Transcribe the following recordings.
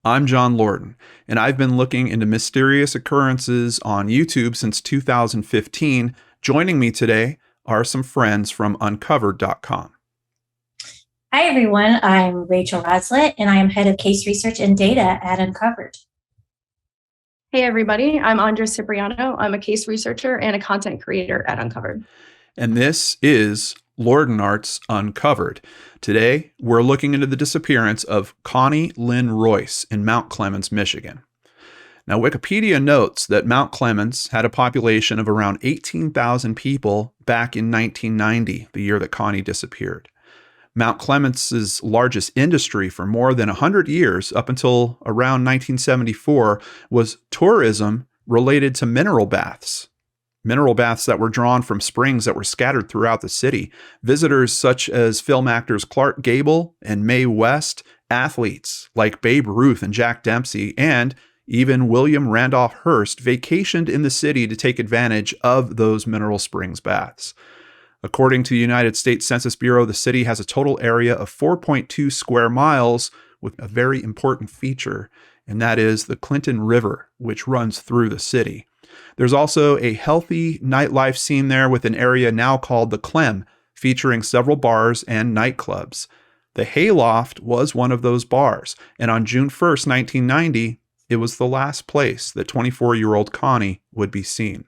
I'm John Lorden, and I've been looking into mysterious occurrences on YouTube since 2015. Joining me today are some friends from Uncovered.com. Hi, everyone. I'm Rachel Raslett, and I am head of case research and data at Uncovered. Hey, everybody. I'm Andrea Cipriano. I'm a case researcher and a content creator at Uncovered. And this is LordanArts Uncovered. Today, we're looking into the disappearance of Connie Lynn Royce in Mount Clemens, Michigan. Now, Wikipedia notes that Mount Clemens had a population of around 18,000 people back in 1990, the year that Connie disappeared. Mount Clemens's largest industry for more than 100 years, up until around 1974, was tourism related to mineral baths. Mineral baths that were drawn from springs that were scattered throughout the city. Visitors such as film actors Clark Gable and Mae West, athletes like Babe Ruth and Jack Dempsey, and even William Randolph Hearst vacationed in the city to take advantage of those mineral springs baths. According to the United States Census Bureau, the city has a total area of 4.2 square miles with a very important feature, and that is the Clinton River, which runs through the city. There's also a healthy nightlife scene there with an area now called the Clem, featuring several bars and nightclubs. The Hayloft was one of those bars, and on June 1st, 1990, it was the last place that 24-year-old Connie would be seen.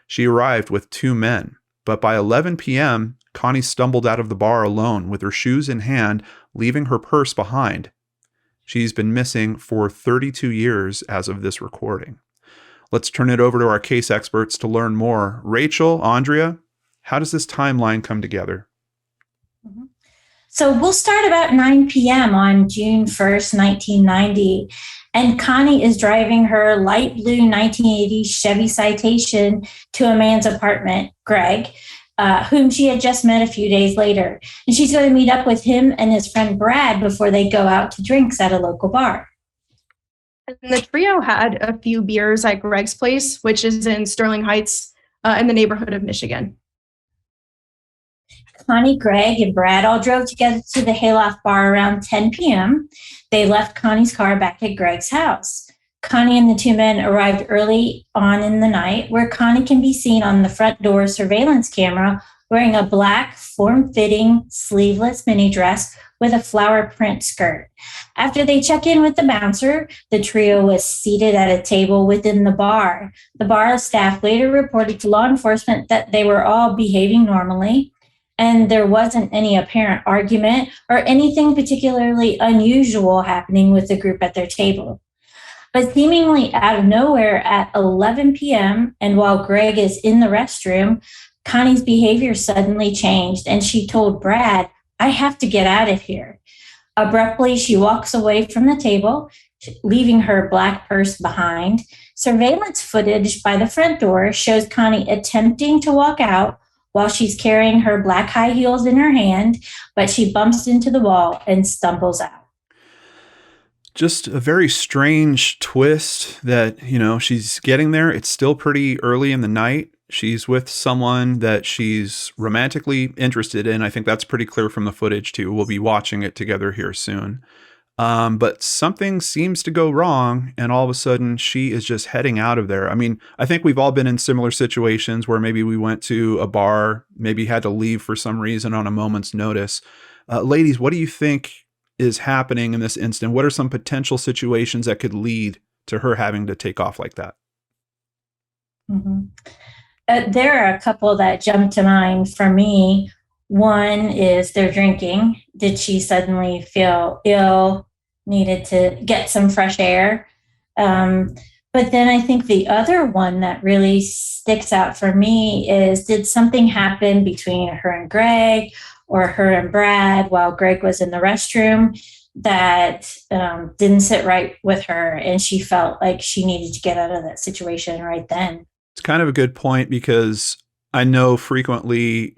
She arrived with two men, but by 11 p.m., Connie stumbled out of the bar alone with her shoes in hand, leaving her purse behind. She's been missing for 32 years as of this recording. Let's turn it over to our case experts to learn more. Rachel, Andrea, how does this timeline come together? So we'll start about 9 p.m. on June 1st, 1990, and Connie is driving her light blue 1980 Chevy Citation to a man's apartment, Greg, whom she had just met a few days later. And she's going to meet up with him and his friend Brad before they go out to drinks at a local bar. And the trio had a few beers at Greg's place, which is in Sterling Heights in the neighborhood of Michigan. Connie, Greg, and Brad all drove together to the Hayloft bar around 10 p.m. They left Connie's car back at Greg's house. Connie and the two men arrived early on in the night, where Connie can be seen on the front door surveillance camera wearing a black, form-fitting, sleeveless mini dress with a flower print skirt. After they check in with the bouncer, the trio was seated at a table within the bar. The bar staff later reported to law enforcement that they were all behaving normally, and there wasn't any apparent argument or anything particularly unusual happening with the group at their table. But seemingly out of nowhere at 11 p.m., and while Greg is in the restroom, Connie's behavior suddenly changed, and she told Brad, "I have to get out of here." Abruptly, she walks away from the table, leaving her black purse behind. Surveillance footage by the front door shows Connie attempting to walk out while she's carrying her black high heels in her hand, but she bumps into the wall and stumbles out. Just a very strange twist that, she's getting there. It's still pretty early in the night. She's with someone that she's romantically interested in. I think that's pretty clear from the footage, too. We'll be watching it together here soon. But something seems to go wrong, and all of a sudden she is just heading out of there. I mean, I think we've all been in similar situations where maybe we went to a bar, maybe had to leave for some reason on a moment's notice. Ladies, what do you think is happening in this instant? What are some potential situations that could lead to her having to take off like that? Mm-hmm. There are a couple that jump to mind for me. One is they're drinking. Did she suddenly feel ill, needed to get some fresh air? But then I think the other one that really sticks out for me is, did something happen between her and Greg or her and Brad while Greg was in the restroom that didn't sit right with her, and she felt like she needed to get out of that situation right then? It's kind of a good point, because I know frequently,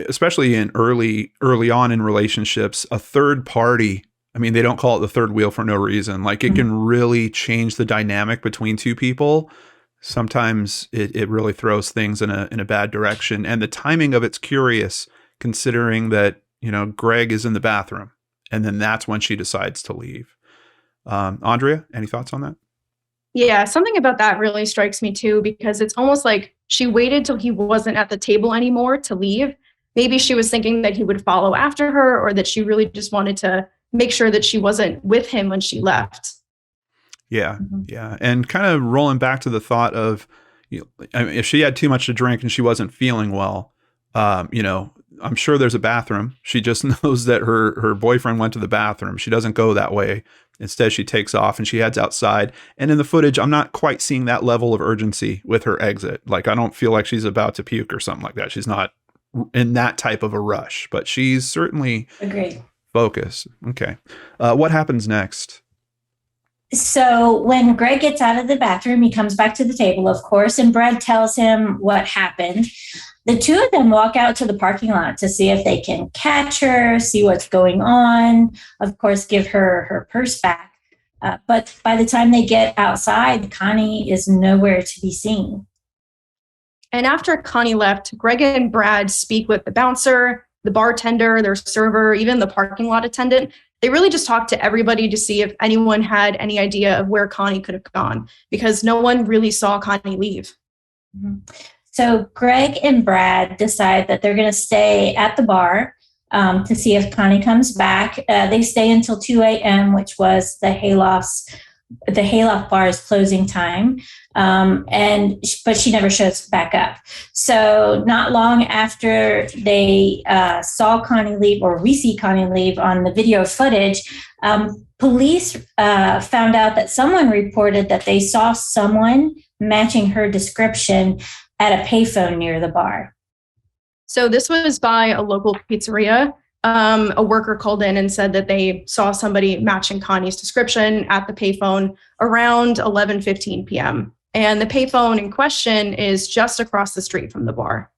especially in early on in relationships, a third party, I mean, they don't call it the third wheel for no reason. Like, it can really change the dynamic between two people. Sometimes it really throws things in a bad direction. And the timing of it's curious, considering that, Greg is in the bathroom, and then that's when she decides to leave. Andrea, any thoughts on that? Yeah, something about that really strikes me too, because it's almost like she waited till he wasn't at the table anymore to leave. Maybe she was thinking that he would follow after her, or that she really just wanted to make sure that she wasn't with him when she left. Yeah, yeah. And kind of rolling back to the thought of, I mean, if she had too much to drink and she wasn't feeling well, I'm sure there's a bathroom. She just knows that her boyfriend went to the bathroom. She doesn't go that way. Instead, she takes off and she heads outside. And in the footage, I'm not quite seeing that level of urgency with her exit. Like, I don't feel like she's about to puke or something like that. She's not in that type of a rush, but she's certainly focused. Okay. What happens next? So when Greg gets out of the bathroom, he comes back to the table, of course, and Brad tells him what happened. The two of them walk out to the parking lot to see if they can catch her, see what's going on, of course, give her her purse back. But by the time they get outside, Connie is nowhere to be seen. And after Connie left, Greg and Brad speak with the bouncer, the bartender, their server, even the parking lot attendant. They really just talked to everybody to see if anyone had any idea of where Connie could have gone, because no one really saw Connie leave. So Greg and Brad decide that they're going to stay at the bar to see if Connie comes back. They stay until 2 a.m., which was the Hayloft bar's closing time. But she never shows back up. So not long after they saw Connie leave, or we see Connie leave on the video footage, police found out that someone reported that they saw someone matching her description at a payphone near the bar. So this was by a local pizzeria. A worker called in and said that they saw somebody matching Connie's description at the payphone around 11:15 p.m. And the payphone in question is just across the street from the bar.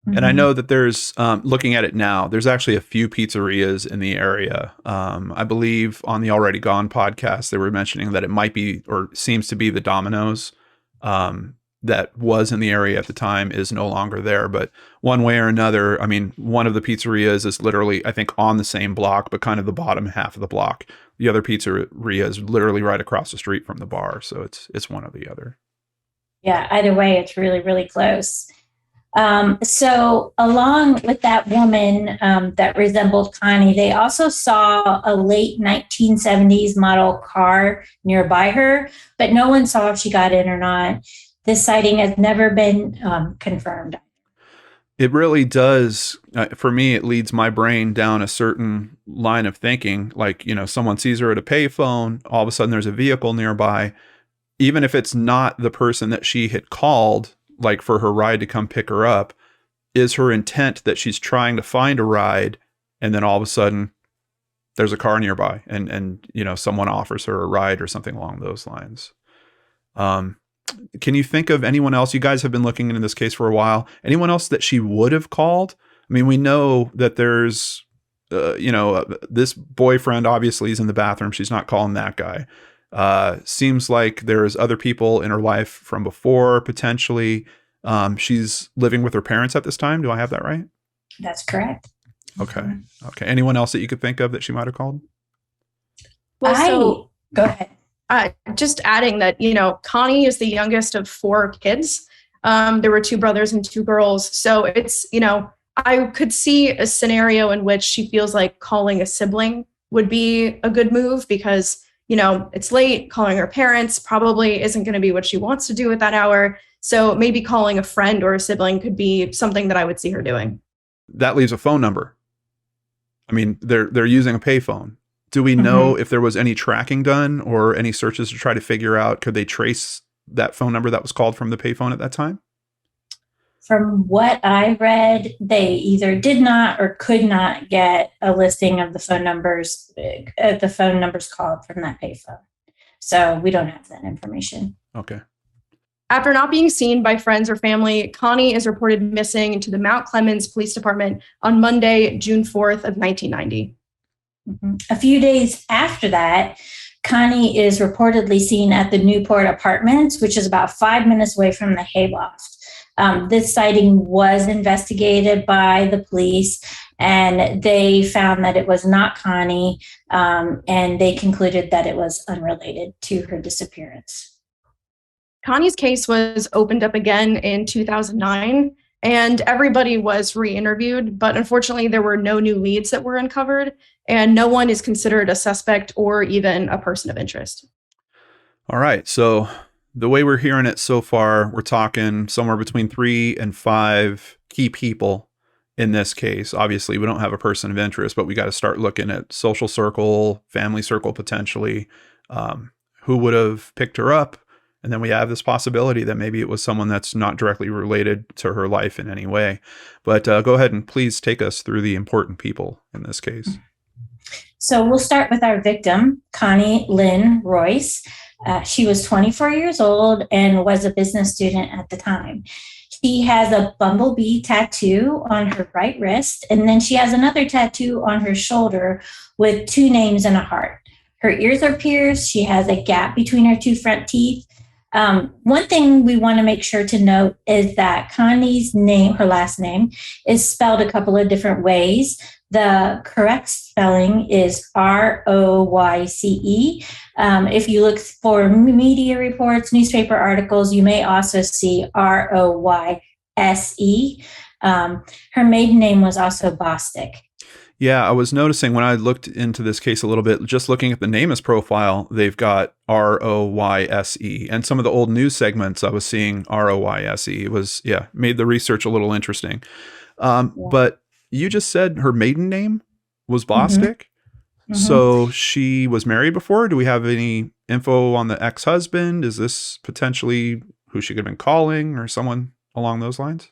And I know that there's, looking at it now, there's actually a few pizzerias in the area. I believe on the Already Gone podcast, they were mentioning that it might be, or seems to be, the Domino's that was in the area at the time is no longer there. But one way or another, I mean, one of the pizzerias is literally, I think, on the same block, but kind of the bottom half of the block. The other pizzeria is literally right across the street from the bar. So it's one or the other. Yeah, either way, it's really, really close. So along with that woman that resembled Connie, they also saw a late 1970s model car nearby her, but no one saw if she got in or not. This sighting has never been confirmed. It really does. For me, it leads my brain down a certain line of thinking. Like, someone sees her at a payphone, all of a sudden there's a vehicle nearby. Even if it's not the person that she had called, like for her ride to come pick her up, is her intent that she's trying to find a ride, and then all of a sudden there's a car nearby and someone offers her a ride or something along those lines. Can you think of anyone else? You guys have been looking into this case for a while. Anyone else that she would have called? I mean, we know that there's, this boyfriend obviously is in the bathroom. She's not calling that guy. Seems like there's other people in her life from before, potentially. She's living with her parents at this time. Do I have that right? That's correct. Okay. Okay. Anyone else that you could think of that she might have called? Well, go ahead. Just adding that, Connie is the youngest of 4 kids. There were 2 brothers and 2 girls. So it's, I could see a scenario in which she feels like calling a sibling would be a good move, because, it's late. Calling her parents probably isn't going to be what she wants to do at that hour. So maybe calling a friend or a sibling could be something that I would see her doing. That leaves a phone number. I mean, they're using a payphone. Do we know if there was any tracking done or any searches to try to figure out, could they trace that phone number that was called from the payphone at that time? From what I read, they either did not or could not get a listing of the phone numbers called from that payphone. So we don't have that information. Okay. After not being seen by friends or family, Connie is reported missing to the Mount Clemens Police Department on Monday, June 4th of 1990. A few days after that, Connie is reportedly seen at the Newport Apartments, which is about 5 minutes away from the Hayloft. This sighting was investigated by the police, and they found that it was not Connie, and they concluded that it was unrelated to her disappearance. Connie's case was opened up again in 2009, and everybody was re-interviewed, but unfortunately there were no new leads that were uncovered, and no one is considered a suspect or even a person of interest. All right. So the way we're hearing it so far, we're talking somewhere between 3 and 5 key people in this case. Obviously, we don't have a person of interest, but we got to start looking at social circle, family circle potentially, who would have picked her up. And then we have this possibility that maybe it was someone that's not directly related to her life in any way. But go ahead and please take us through the important people in this case. So we'll start with our victim, Connie Lynn Royce. She was 24 years old and was a business student at the time. She has a bumblebee tattoo on her right wrist, and then she has another tattoo on her shoulder with 2 names and a heart. Her ears are pierced. She has a gap between her 2 front teeth. One thing we want to make sure to note is that Connie's name, her last name, is spelled a couple of different ways. The correct spelling is Royce. If you look for media reports, newspaper articles, you may also see Royse. Her maiden name was also Bostic. Yeah, I was noticing when I looked into this case a little bit, just looking at the NamUs profile, they've got Royse. And some of the old news segments I was seeing Royse. It was, made the research a little interesting. But you just said her maiden name was Bostic. Mm-hmm. So she was married before. Do we have any info on the ex-husband? Is this potentially who she could have been calling or someone along those lines?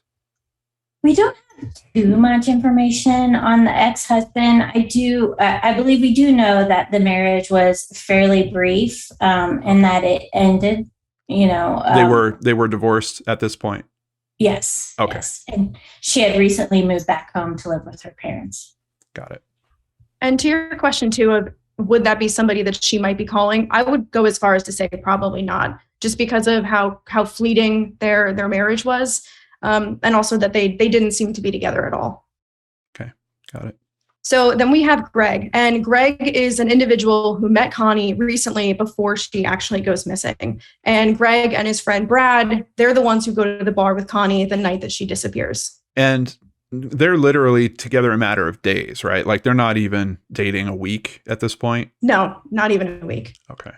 We don't have too much information on the ex-husband. I believe we do know that the marriage was fairly brief, and that it ended, they were divorced at this point. Yes. Okay. Yes. And she had recently moved back home to live with her parents. Got it. And to your question too, of would that be somebody that she might be calling? I would go as far as to say probably not, just because of how fleeting their marriage was. And also that they didn't seem to be together at all. Okay, got it. So then we have Greg, and Greg is an individual who met Connie recently before she actually goes missing. And Greg and his friend Brad, they're the ones who go to the bar with Connie the night that she disappears. And they're literally together a matter of days, right? Like they're not even dating a week at this point? No, not even a week. Okay.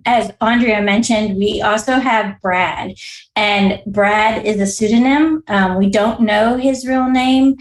As Andrea mentioned, we also have Brad, and Brad is a pseudonym. We don't know his real name.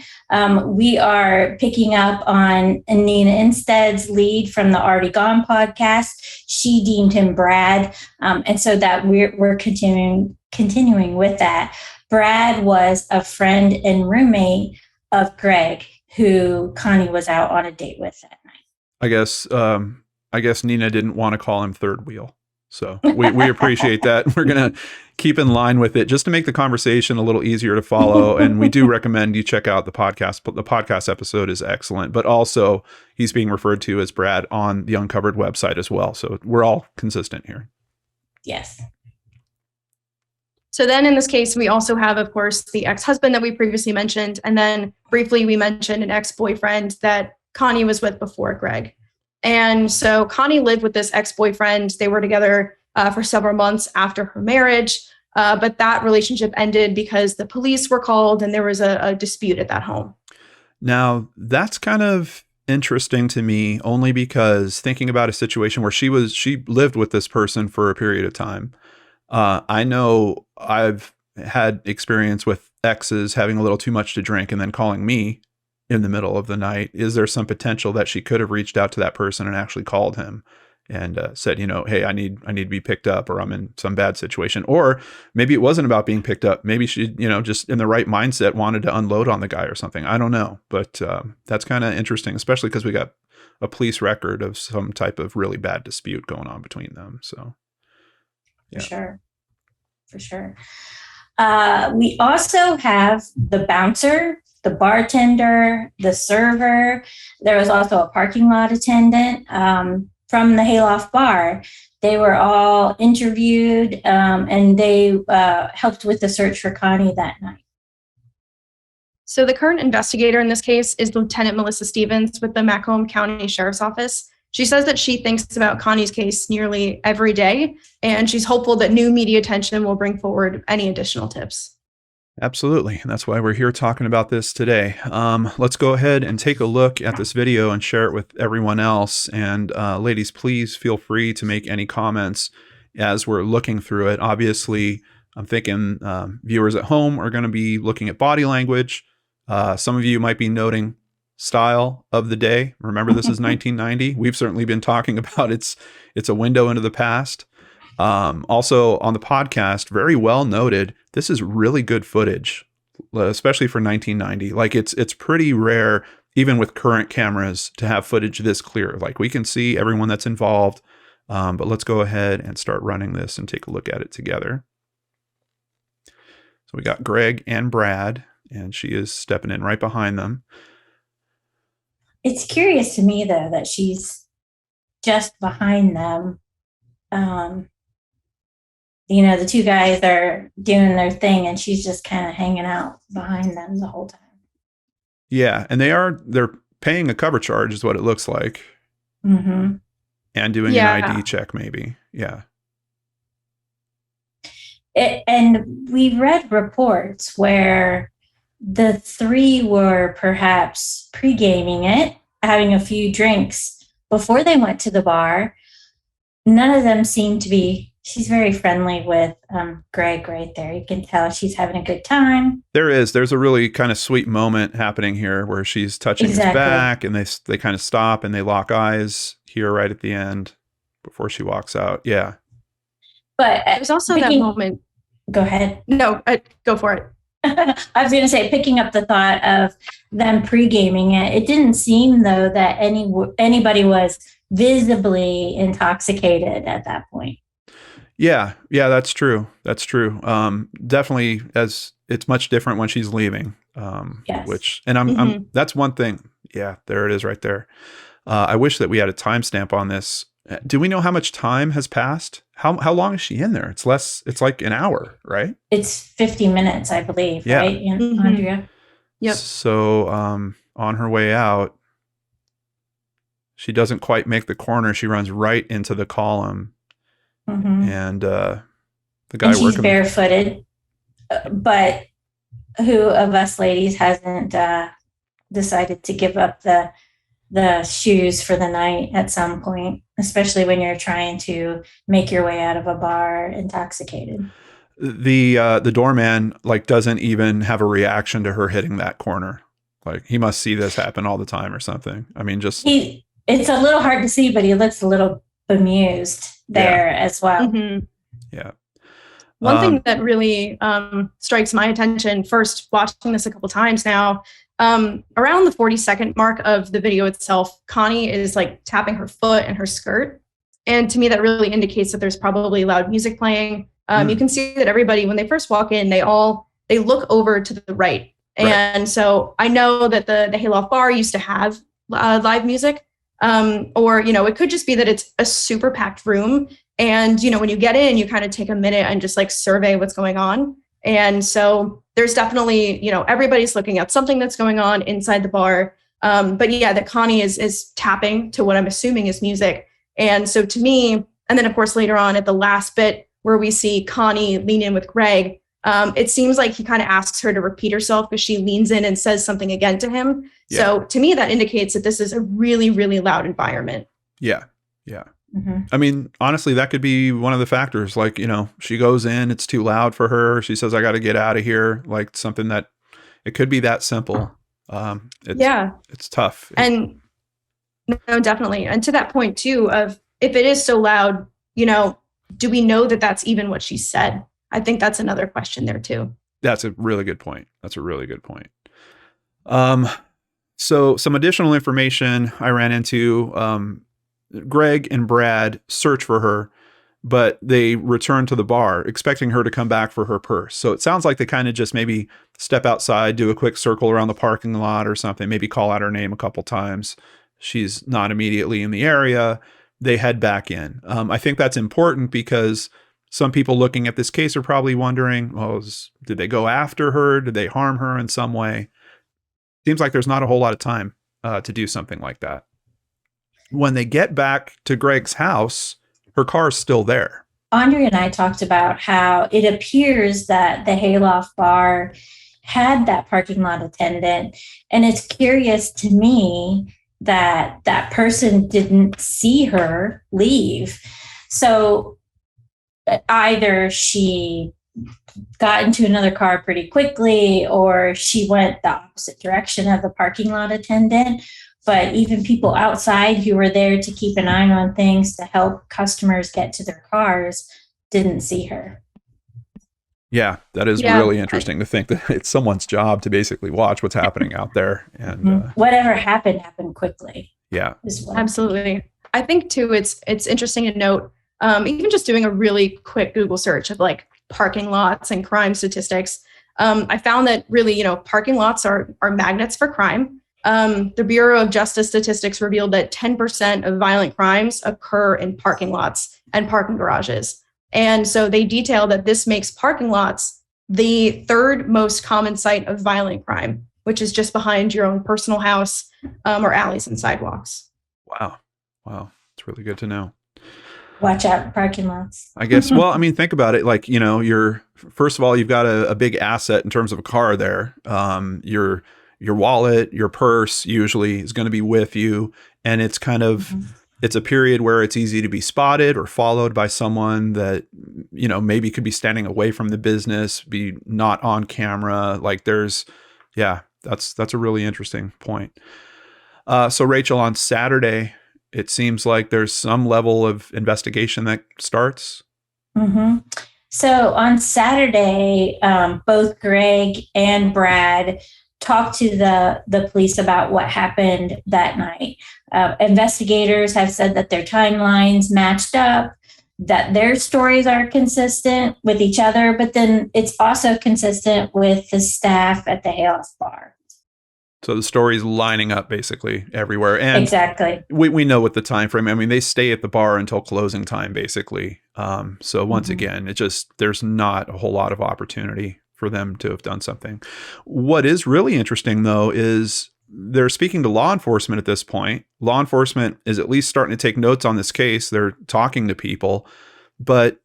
We are picking up on Nina Instead's lead from the Already Gone podcast. She deemed him Brad, and so that we're continuing with that. Brad was a friend and roommate of Greg, who Connie was out on a date with that night. I guess Nina didn't want to call him third wheel. So we appreciate that. We're going to keep in line with it just to make the conversation a little easier to follow. And we do recommend you check out the podcast. The podcast episode is excellent, but also he's being referred to as Brad on the Uncovered website as well. So we're all consistent here. Yes. So then in this case, we also have, of course, the ex-husband that we previously mentioned. And then briefly, we mentioned an ex-boyfriend that Connie was with before Greg. And so Connie lived with this ex-boyfriend. They were together for several months after her marriage, but that relationship ended because the police were called and there was a dispute at that home. Now, that's kind of interesting to me, only because thinking about a situation where she lived with this person for a period of time. I know I've had experience with exes having a little too much to drink and then calling me in the middle of the night. Is there some potential that she could have reached out to that person and actually called him and said, hey, I need to be picked up, or I'm in some bad situation? Or maybe it wasn't about being picked up. Maybe she, just in the right mindset wanted to unload on the guy or something. I don't know. But that's kind of interesting, especially because we got a police record of some type of really bad dispute going on between them. So, yeah. For sure. We also have the bouncer, the bartender, the server. There was also a parking lot attendant from the Hayloft bar. They were all interviewed, and they helped with the search for Connie that night. So the current investigator in this case is Lieutenant Melissa Stevens with the Macomb County Sheriff's Office. She says that she thinks about Connie's case nearly every day, and she's hopeful that new media attention will bring forward any additional tips. Absolutely. And that's why we're here talking about this today. Let's go ahead and take a look at this video and share it with everyone else. And ladies, please feel free to make any comments as we're looking through it. Obviously, I'm thinking viewers at home are going to be looking at body language. Some of you might be noting style of the day. Remember, this is 1990. We've certainly been talking about it's a window into the past. Also on the podcast, very well noted, this is really good footage, especially for 1990. Like it's pretty rare, even with current cameras, to have footage this clear. Like we can see everyone that's involved, but let's go ahead and start running this and take a look at it together. So we got Greg and Brad, and she is stepping in right behind them. It's curious to me, though, that she's just behind them. The two guys are doing their thing, and she's just kind of hanging out behind them the whole time. Yeah, and they're paying a cover charge, is what it looks like, Mm-hmm. and doing an ID check, maybe. Yeah. And we read reports where the three were perhaps pre-gaming it, having a few drinks before they went to the bar. None of them seemed to be. She's very friendly with Greg right there. You can tell she's having a good time. There's a really kind of sweet moment happening here where she's touching his back, and they kind of stop and they lock eyes here right at the end before she walks out. Yeah. But there's also that moment. Go ahead. No, go for it. I was going to say, picking up the thought of them pre-gaming it, it didn't seem, though, that anybody was visibly intoxicated at that point. Yeah, that's true. That's true. Definitely, as it's much different when she's leaving. Yes. I'm that's one thing. Yeah, there it is right there. I wish that we had a timestamp on this. Do we know how much time has passed? How long is she in there? It's like an hour, right? It's 50 minutes, I believe, yeah. Right, Andrea? Yep. So on her way out, she doesn't quite make the corner. She runs right into the column. Mm-hmm. And the guy she's barefooted. But who of us ladies hasn't decided to give up the shoes for the night at some point, especially when you're trying to make your way out of a bar intoxicated? The doorman doesn't even have a reaction to her hitting that corner. Like he must see this happen all the time or something. I mean, it's a little hard to see, but he looks a little bemused there as well. Mm-hmm. Yeah. One thing that really strikes my attention, first watching this a couple times now, around the 40-second mark of the video itself, Connie is tapping her foot and her skirt. And to me, that really indicates that there's probably loud music playing. You can see that everybody, when they first walk in, they look over to the right. And so I know that the Hayloft Bar used to have live music. Or, it could just be that it's a super packed room. And, when you get in, you kind of take a minute and just survey what's going on. And so there's definitely, everybody's looking at something that's going on inside the bar. But yeah, that Connie is tapping to what I'm assuming is music. And so to me, and then of course, later on at the last bit where we see Connie lean in with Greg, it seems like he kind of asks her to repeat herself because she leans in and says something again to him. Yeah. So to me, that indicates that this is a really, really loud environment. Yeah. Yeah. Mm-hmm. I mean, honestly, that could be one of the factors. She goes in, it's too loud for her. She says, I got to get out of here. Something that it could be that simple. It's tough. And no, definitely. And to that point too, of if it is so loud, do we know that that's even what she said? I think that's another question there too. That's a really good point. So some additional information I ran into, Greg and Brad search for her, but they return to the bar expecting her to come back for her purse. So it sounds like they kind of just maybe step outside, do a quick circle around the parking lot or something, maybe call out her name a couple times. She's not immediately in the area. They head back in. I think that's important because some people looking at this case are probably wondering, did they go after her? Did they harm her in some way? Seems like there's not a whole lot of time to do something like that. When they get back to Greg's house, her car is still there. Andrea and I talked about how it appears that the Hayloft bar had that parking lot attendant. And it's curious to me that that person didn't see her leave. So either she got into another car pretty quickly, or she went the opposite direction of the parking lot attendant. But even people outside who were there to keep an eye on things to help customers get to their cars didn't see her. Yeah, that is really interesting to think that it's someone's job to basically watch what's happening out there. And whatever happened quickly. Yeah, absolutely. I think too, it's interesting to note, even just doing a really quick Google search of like parking lots and crime statistics. I found that really, parking lots are magnets for crime. The Bureau of Justice Statistics revealed that 10% of violent crimes occur in parking lots and parking garages. And so they detail that this makes parking lots the third most common site of violent crime, which is just behind your own personal house or alleys and sidewalks. Wow. It's really good to know. Watch out, parking lots. I guess, well, I mean, think about it. Like, first of all, you've got a big asset in terms of a car there. Your wallet, your purse usually is going to be with you. And it's kind of, it's a period where it's easy to be spotted or followed by someone that, maybe could be standing away from the business, be not on camera. Like that's a really interesting point. So Rachel, on Saturday, it seems like there's some level of investigation that starts. So on Saturday, both Greg and Brad talked to the police about what happened that night. Investigators have said that their timelines matched up, that their stories are consistent with each other, but then it's also consistent with the staff at the Hayloft bar. So the story's lining up basically everywhere. And exactly. We know what the time frame. I mean, they stay at the bar until closing time, basically. So once again, there's not a whole lot of opportunity for them to have done something. What is really interesting, though, is they're speaking to law enforcement at this point. Law enforcement is at least starting to take notes on this case. They're talking to people, but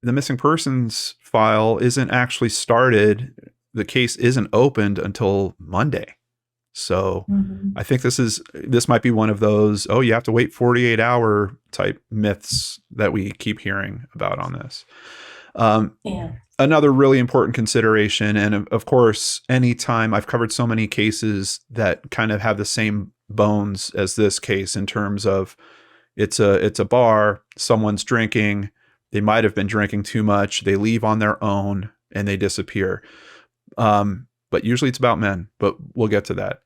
the missing persons file isn't actually started. The case isn't opened until Monday. So I think this might be one of those, you have to wait 48-hour type myths that we keep hearing about on this. Another really important consideration, and of course, anytime I've covered so many cases that kind of have the same bones as this case in terms of it's a bar, someone's drinking, they might have been drinking too much, they leave on their own and they disappear. But usually it's about men, but we'll get to that.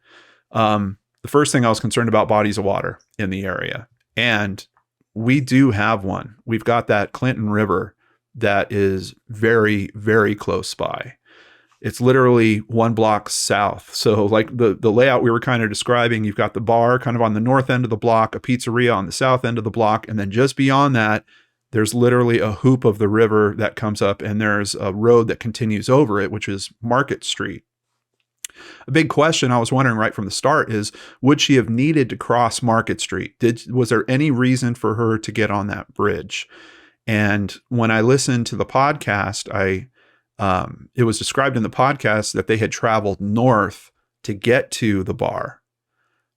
The first thing I was concerned about, bodies of water in the area. And we do have one. We've got that Clinton River that is very, very close by. It's literally 1 block south. So like the layout we were kind of describing, you've got the bar kind of on the north end of the block, a pizzeria on the south end of the block. And then just beyond that, there's literally a hoop of the river that comes up, and there's a road that continues over it, which is Market Street. A big question I was wondering right from the start is, would she have needed to cross Market Street? Was there any reason for her to get on that bridge? And when I listened to the podcast, it was described in the podcast that they had traveled north to get to the bar.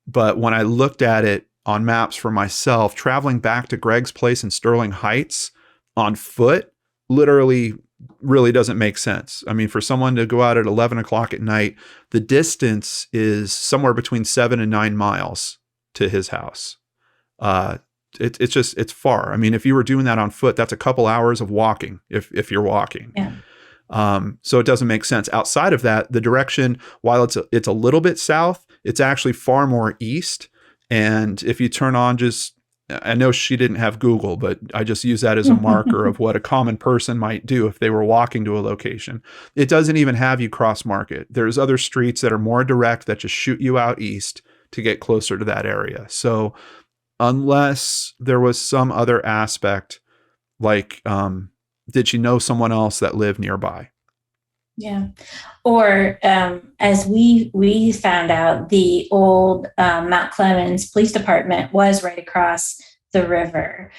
But when I looked at it on maps for myself, traveling back to Greg's place in Sterling Heights on foot literally really doesn't make sense. I mean, for someone to go out at 11 o'clock at night, the distance is somewhere between 7 and 9 miles to his house. It's far. I mean, if you were doing that on foot, that's a couple hours of walking if you're walking. Yeah. So it doesn't make sense. Outside of that, the direction, while it's a little bit south, it's actually far more east. And if you turn on I know she didn't have Google, but I just use that as a marker of what a common person might do if they were walking to a location. It doesn't even have you cross Market. There's other streets that are more direct that just shoot you out east to get closer to that area. So unless there was some other aspect, like did she know someone else that lived nearby? Yeah. Or as we found out, the old Mount Clemens Police Department was right across the river.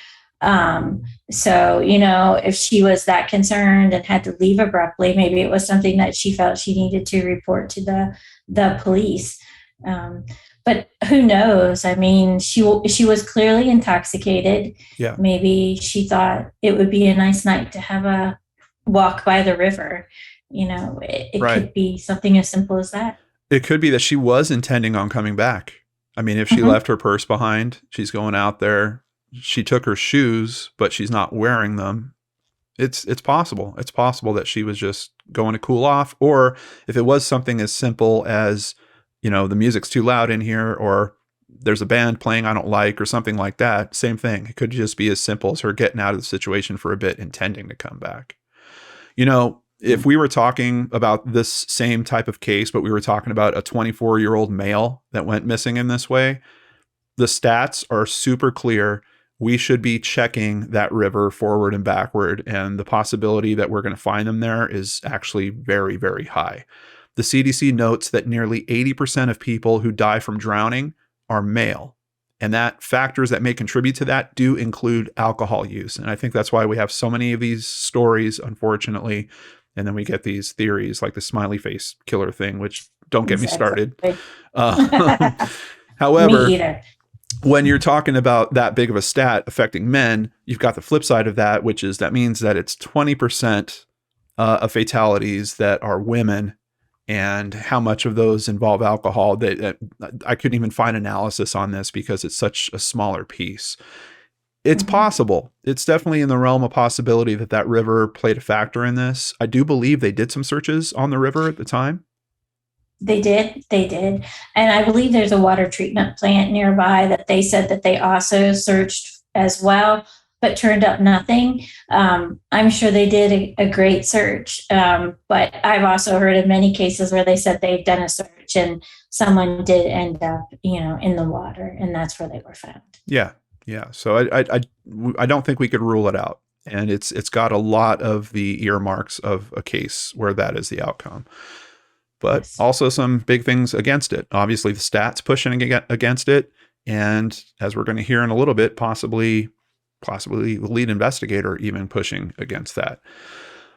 Um, so, if she was that concerned and had to leave abruptly, maybe it was something that she felt she needed to report to the police. Um, but who knows? I mean, she was clearly intoxicated. Yeah. Maybe she thought it would be a nice night to have a walk by the river. It Right. could be something as simple as that. It could be that she was intending on coming back. I mean, if she left her purse behind, she's going out there. She took her shoes, but she's not wearing them. It's possible. It's possible that she was just going to cool off. Or if it was something as simple as, the music's too loud in here, or there's a band playing I don't like, or something like that, same thing. It could just be as simple as her getting out of the situation for a bit, intending to come back. If we were talking about this same type of case, but we were talking about a 24-year-old male that went missing in this way, the stats are super clear. We should be checking that river forward and backward, and the possibility that we're going to find them there is actually very, very high. The CDC notes that nearly 80% of people who die from drowning are male, and that factors that may contribute to that do include alcohol use. And I think that's why we have so many of these stories, unfortunately. And then we get these theories like the smiley face killer thing, which don't get me started. However, Me either. When you're talking about that big of a stat affecting men, you've got the flip side of that, which is that means that it's 20% of fatalities that are women, and how much of those involve alcohol. I couldn't even find analysis on this because it's such a smaller piece. It's possible. It's definitely in the realm of possibility that river played a factor in this. I do believe they did some searches on the river at the time. They did. And I believe there's a water treatment plant nearby that they said that they also searched as well, but turned up nothing. I'm sure they did a great search. But I've also heard of many cases where they said they've done a search and someone did end up, in the water, and that's where they were found. Yeah. Yeah. So I don't think we could rule it out. And it's got a lot of the earmarks of a case where that is the outcome. But also some big things against it. Obviously, the stats pushing against it. And as we're going to hear in a little bit, possibly the lead investigator even pushing against that.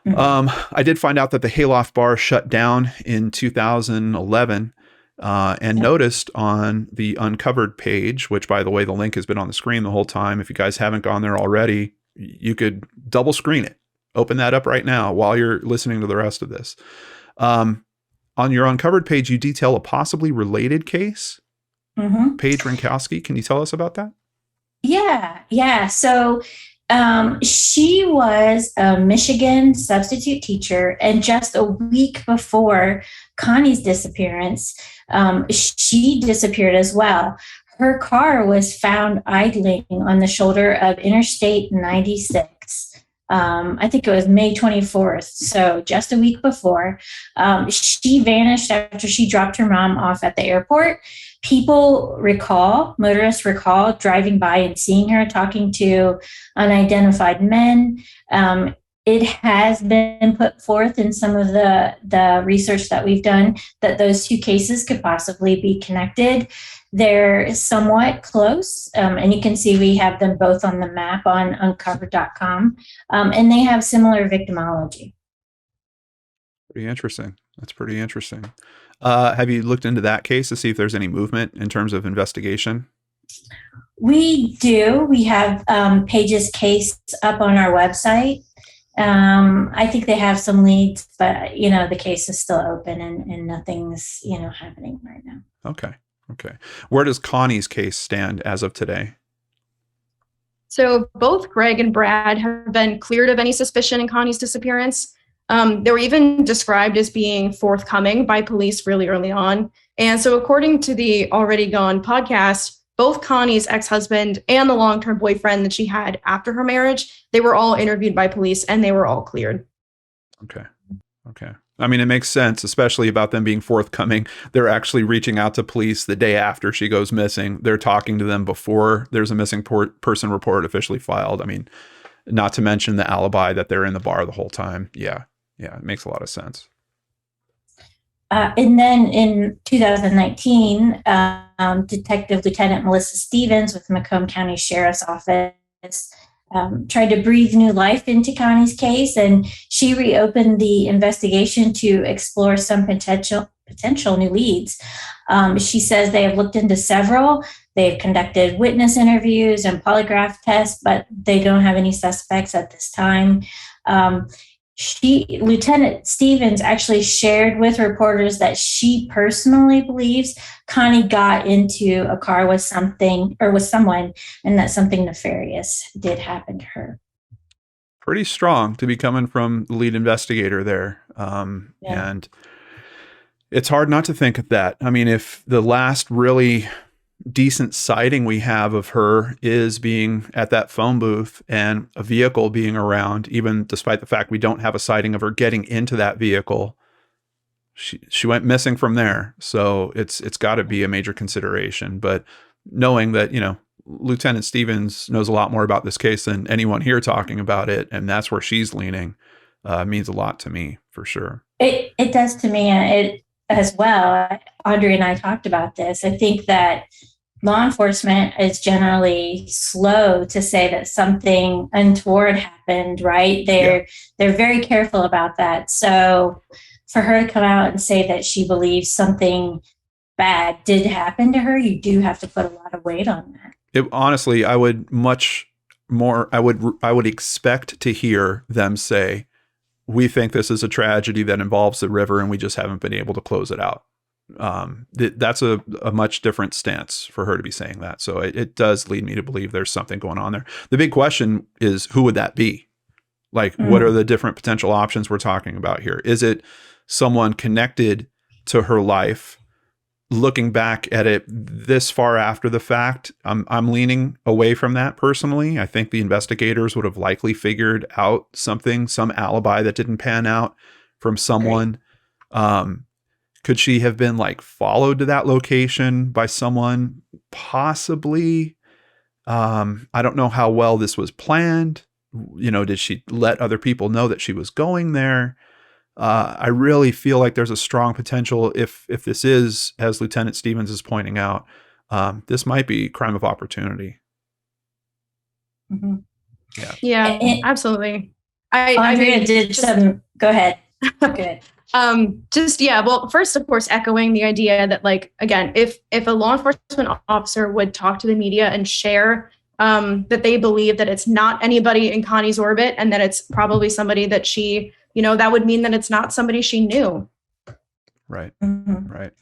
I did find out that the Hayloft Bar shut down in 2011. And noticed on the Uncovered page, which, by the way, the link has been on the screen the whole time. If you guys haven't gone there already, you could double screen it. Open that up right now while you're listening to the rest of this. On your Uncovered page, you detail a possibly related case. Paige Rinkowski, can you tell us about that? Yeah. So she was a Michigan substitute teacher, and just a week before Connie's disappearance, she disappeared as well. Her car was found idling on the shoulder of Interstate 96. I think it was May 24th, so just a week before. She vanished after she dropped her mom off at the airport. Motorists recall driving by and seeing her talking to unidentified men. It has been put forth in some of the research that we've done that those two cases could possibly be connected. They're somewhat close, and you can see we have them both on the map on uncovered.com, and they have similar victimology. Pretty interesting. That's pretty interesting. Have you looked into that case to see if there's any movement in terms of investigation? We do. We have Paige's case up on our website. I think they have some leads, but the case is still open and nothing's happening right now. Okay. Where does Connie's case stand as of today? So both Greg and Brad have been cleared of any suspicion in Connie's disappearance. They were even described as being forthcoming by police really early on. And so according to the Already Gone podcast, both Connie's ex-husband and the long-term boyfriend that she had after her marriage, they were all interviewed by police and they were all cleared. Okay. I mean, it makes sense, especially about them being forthcoming. They're actually reaching out to police the day after she goes missing. They're talking to them before there's a missing person report officially filed. I mean, not to mention the alibi that they're in the bar the whole time. Yeah, it makes a lot of sense. And then in 2019, Detective Lieutenant Melissa Stevens with Macomb County Sheriff's Office tried to breathe new life into Connie's case, and she reopened the investigation to explore some potential new leads. She says they have looked into several. They've conducted witness interviews and polygraph tests, but they don't have any suspects at this time. Lieutenant Stevens actually shared with reporters that she personally believes Connie got into a car with something or with someone, and that something nefarious did happen to her. Pretty strong to be coming from the lead investigator there. Yeah. And it's hard not to think of that. I mean, if the last really decent sighting we have of her is being at that phone booth and a vehicle being around, even despite the fact we don't have a sighting of her getting into that vehicle, she went missing from there. So it's got to be a major consideration. But knowing that, Lieutenant Stevens knows a lot more about this case than anyone here talking about it, and that's where she's leaning, means a lot to me for sure. It does to me, it as well. Audrey and I talked about this. I think that law enforcement is generally slow to say that something untoward happened, right? They're very careful about that. So for her to come out and say that she believes something bad did happen to her, you do have to put a lot of weight on that. Honestly, I would I would expect to hear them say, we think this is a tragedy that involves the river and we just haven't been able to close it out. That's a much different stance for her to be saying that. So it does lead me to believe there's something going on there. The big question is, who would that be? Like, what are the different potential options we're talking about here? Is it someone connected to her life, looking back at it this far after the fact? I'm leaning away from that personally. I think the investigators would have likely figured out some alibi that didn't pan out from someone. Could she have been followed to that location by someone? Possibly. I don't know how well this was planned. Did she let other people know that she was going there? I really feel like there's a strong potential if this is, as Lieutenant Stevens is pointing out, this might be crime of opportunity. Mm-hmm. Yeah, absolutely. Andrea did some. Go ahead. Good. Well, first, of course, echoing the idea that, again, if a law enforcement officer would talk to the media and share that they believe that it's not anybody in Connie's orbit and that it's probably somebody that she, that would mean that it's not somebody she knew. Right. Mm-hmm. Right.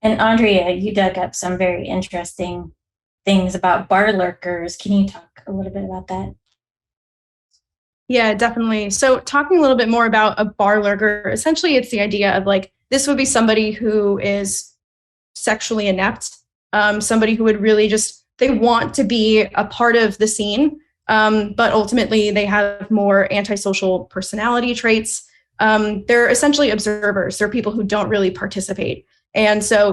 And Andrea, you dug up some very interesting things about bar lurkers. Can you talk a little bit about that? Yeah, definitely. So talking a little bit more about a bar lurker, essentially it's the idea of this would be somebody who is sexually inept, somebody who would really they want to be a part of the scene, but ultimately they have more antisocial personality traits. They're essentially observers. They're people who don't really participate. And so,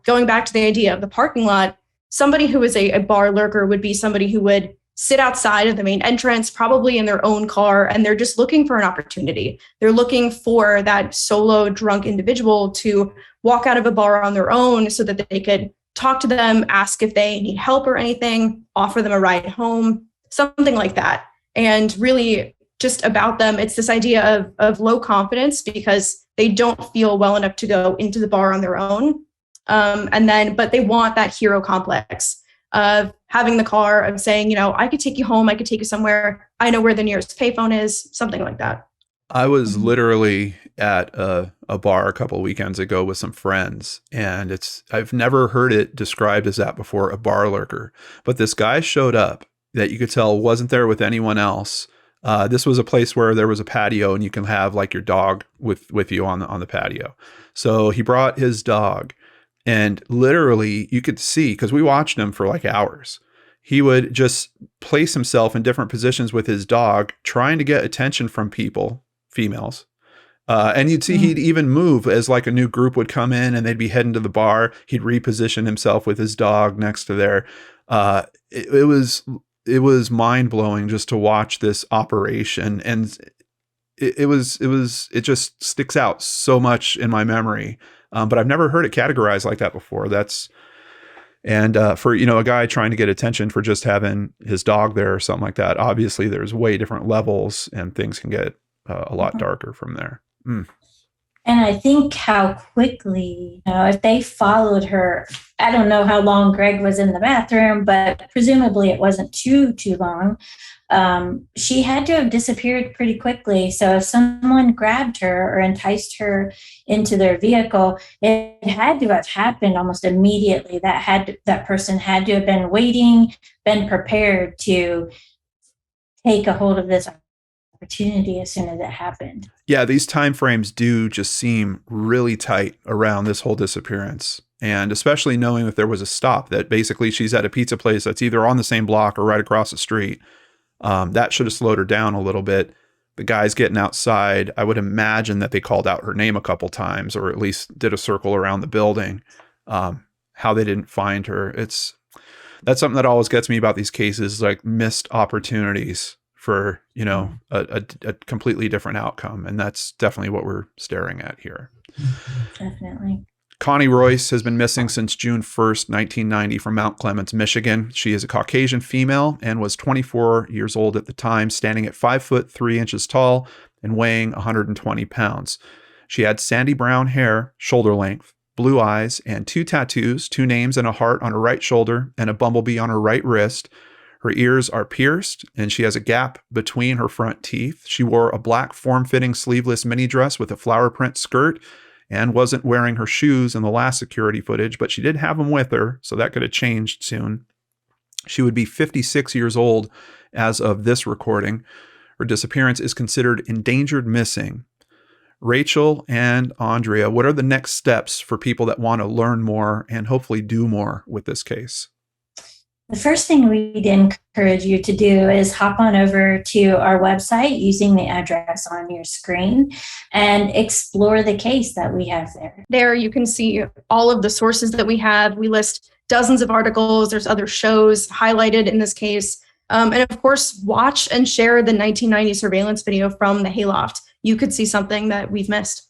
going back to the idea of the parking lot, somebody who is a bar lurker would be somebody who would sit outside of the main entrance, probably in their own car, and they're just looking for an opportunity. They're looking for that solo drunk individual to walk out of a bar on their own so that they could talk to them, ask if they need help or anything, offer them a ride home, something like that. And really just about them, it's this idea of low confidence because they don't feel well enough to go into the bar on their own. But they want that hero complex of having the car, of saying, I could take you home, I could take you somewhere, I know where the nearest payphone is, something like that. I was literally at a bar a couple of weekends ago with some friends, and I've never heard it described as that before, a bar lurker. But this guy showed up that you could tell wasn't there with anyone else. This was a place where there was a patio, and you can have your dog with you on the patio. So he brought his dog. And literally, you could see, because we watched him for hours, he would just place himself in different positions with his dog, trying to get attention from people, females. And you'd see he'd even move as a new group would come in and they'd be heading to the bar. He'd reposition himself with his dog next to there. It was mind blowing just to watch this operation. And it just sticks out so much in my memory. But I've never heard it categorized like that before. And for, a guy trying to get attention for just having his dog there or something like that, obviously there's way different levels and things can get a lot darker from there. And I think how quickly, if they followed her, I don't know how long Greg was in the bathroom, but presumably it wasn't too long. She had to have disappeared pretty quickly. So if someone grabbed her or enticed her into their vehicle, it had to have happened almost immediately. That person had to have been waiting, been prepared to take a hold of this opportunity as soon as it happened. Yeah, these time frames do just seem really tight around this whole disappearance. And especially knowing that there was a stop, that basically she's at a pizza place that's either on the same block or right across the street. That should have slowed her down a little bit. The guy's getting outside. I would imagine that they called out her name a couple times, or at least did a circle around the building. How they didn't find her. That's something that always gets me about these cases, like missed opportunities for, a completely different outcome. And that's definitely what we're staring at here. Definitely. Connie Royce has been missing since June 1st, 1990 from Mount Clemens, Michigan. She is a Caucasian female and was 24 years old at the time, standing at 5'3" tall and weighing 120 pounds. She had sandy brown hair, shoulder length, blue eyes, and 2 tattoos, 2 names and a heart on her right shoulder and a bumblebee on her right wrist. Her ears are pierced, and she has a gap between her front teeth. She wore a black form-fitting sleeveless mini dress with a flower print skirt and wasn't wearing her shoes in the last security footage, but she did have them with her, so that could have changed soon. She would be 56 years old as of this recording. Her disappearance is considered endangered missing. Rachel and Andrea, what are the next steps for people that want to learn more and hopefully do more with this case? The first thing we'd encourage you to do is hop on over to our website using the address on your screen and explore the case that we have there. There you can see all of the sources that we have. We list dozens of articles. There's other shows highlighted in this case. And of course, watch and share the 1990 surveillance video from the hayloft. You could see something that we've missed.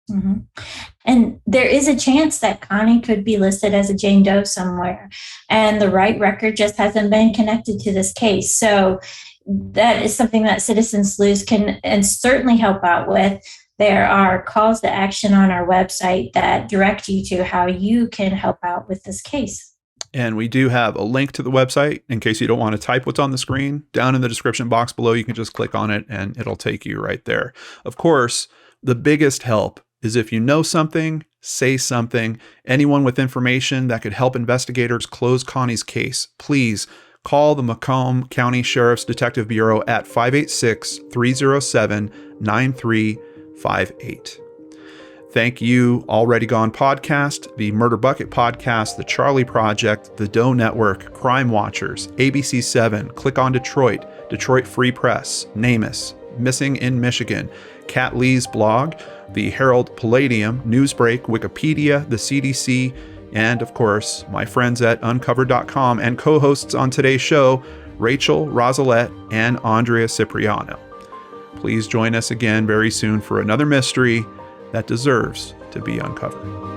Mm-hmm. And there is a chance that Connie could be listed as a Jane Doe somewhere, and the right record just hasn't been connected to this case. So that is something that Citizens Sleuths can and certainly help out with. There are calls to action on our website that direct you to how you can help out with this case. And we do have a link to the website in case you don't want to type what's on the screen. Down in the description box below, you can just click on it and it'll take you right there. Of course, the biggest help is if you know something, say something. Anyone with information that could help investigators close Connie's case, please call the Macomb County Sheriff's Detective Bureau at 586-307-9358. Thank you, Already Gone Podcast, the Murder Bucket Podcast, the Charlie Project, the Doe Network, Crime Watchers, ABC7, Click on Detroit, Detroit Free Press, NamUs, Missing in Michigan, Kat Lee's blog, the Herald Palladium, Newsbreak, Wikipedia, the CDC, and of course, my friends at Uncovered.com and co-hosts on today's show, Rachel, Rosalette, and Andrea Cipriano. Please join us again very soon for another mystery that deserves to be uncovered.